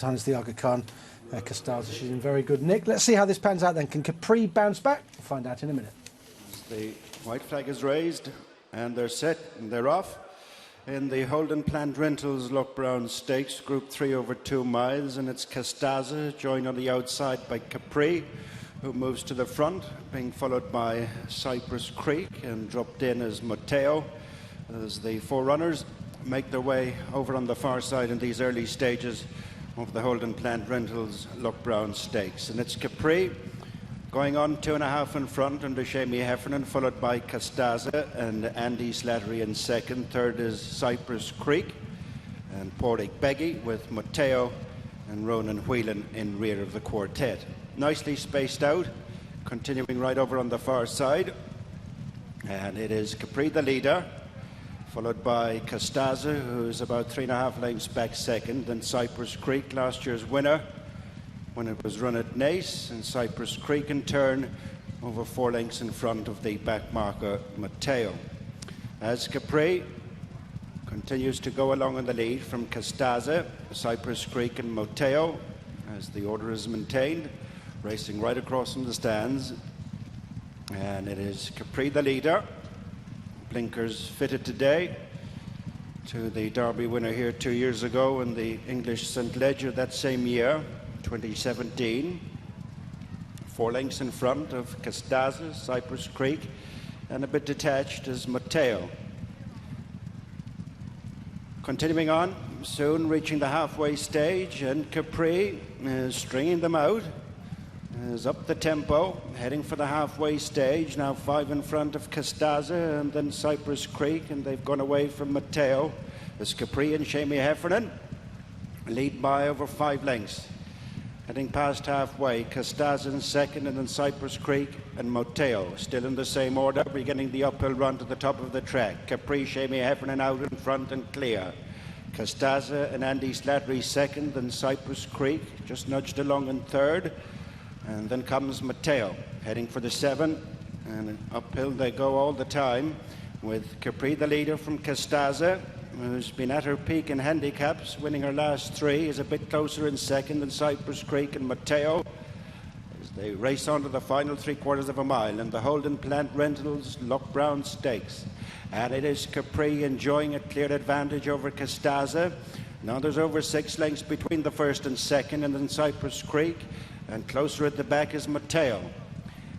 Times the Aga Khan, Kastasa, she's in very good nick. Let's see how this pans out then. Can Capri bounce back? We'll find out in a minute. The white flag is raised and they're set and they're off. In the Holden Plant Rentals Loughbrown Stakes, Group 3 over 2 miles, and it's Kastasa joined on the outside by Capri, who moves to the front, being followed by Cypress Creek, and dropped in as Mateo, as the four runners make their way over on the far side in these early stages of the Holden Plant Rentals Loughbrown Stakes. And it's Capri going on 2.5 in front under Shamey Heffernan, followed by Kastasa and Andy Slattery in second. Third is Cypress Creek and Portic Beggy, with Mateo and Ronan Whelan in rear of the quartet. Nicely spaced out, continuing right over on the far side. And it is Capri the leader, followed by Kastasa, who's about 3.5 lengths back second, then Cypress Creek, last year's winner when it was run at Naas, and Cypress Creek in turn over 4 lengths in front of the back marker Mateo. As Capri continues to go along in the lead from Kastasa, Cypress Creek and Mateo, as the order is maintained, racing right across from the stands. And it is Capri the leader. Blinkers fitted today to the Derby winner here 2 years ago in the English St. Leger that same year, 2017. 4 lengths in front of Kastasa, Cypress Creek, and a bit detached is Mateo. Continuing on, soon reaching the halfway stage, and Capri is stringing them out, is up the tempo, heading for the halfway stage, now 5 in front of Kastasa and then Cypress Creek, and they've gone away from Mateo as Capri and Shamey Heffernan lead by over 5 lengths. Heading past halfway, Kastasa in second, and then Cypress Creek and Mateo still in the same order, beginning the uphill run to the top of the track. Capri, Shamey Heffernan out in front and clear. Kastasa and Andy Slattery second, then Cypress Creek just nudged along in third. And then comes Mateo, heading for the 7, and uphill they go all the time, with Capri the leader from Kastasa, who's been at her peak in handicaps, winning her last 3, is a bit closer in second than Cypress Creek and Mateo, as they race on to the final 3/4 of a mile in the Holden Plant Rentals Loughbrown Stakes. And it is Capri enjoying a clear advantage over Kastasa. Now there's over 6 lengths between the first and second, and then Cypress Creek, and closer at the back is Mateo,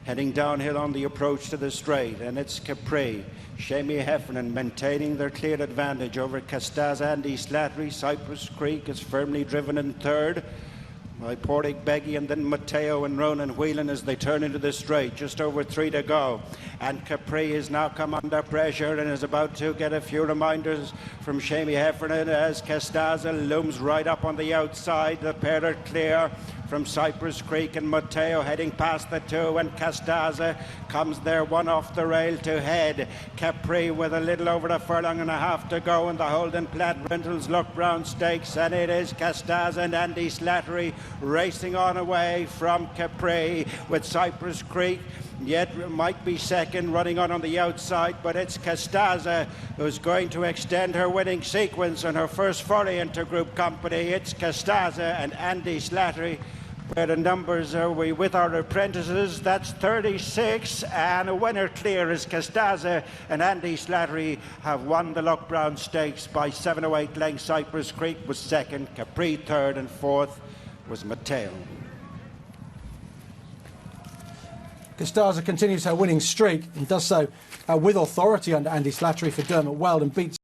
heading downhill on the approach to the straight. And it's Capri, Shamey Heffernan maintaining their clear advantage over Kastasa, Andy Slattery. Cypress Creek is firmly driven in third by Portic Beggy, and then Mateo and Ronan Whelan as they turn into the straight. Just over 3 to go, and Capri has now come under pressure and is about to get a few reminders from Shamey Heffernan as Kastasa looms right up on the outside. The pair are clear from Cypress Creek and Mateo, heading past the 2, and Kastasa comes there, 1 off the rail to head. Capri with a little over a furlong and a half to go in the Holden Plant Rentals Loughbrown Stakes, and it is Kastasa and Andy Slattery racing on away from Capri, with Cypress Creek yet might be second, running on the outside, but it's Kastasa who's going to extend her winning sequence on her first foray into group company. It's Kastasa and Andy Slattery. Where the numbers are we with our apprentices, that's 36, and a winner clear is Kastasa, and Andy Slattery have won the Loughbrown Stakes by 7 or 8 lengths. Cypress Creek was second, Capri third, and fourth was Mateo. Kastasa continues her winning streak and does so with authority under Andy Slattery for DERMOT WELD, and beats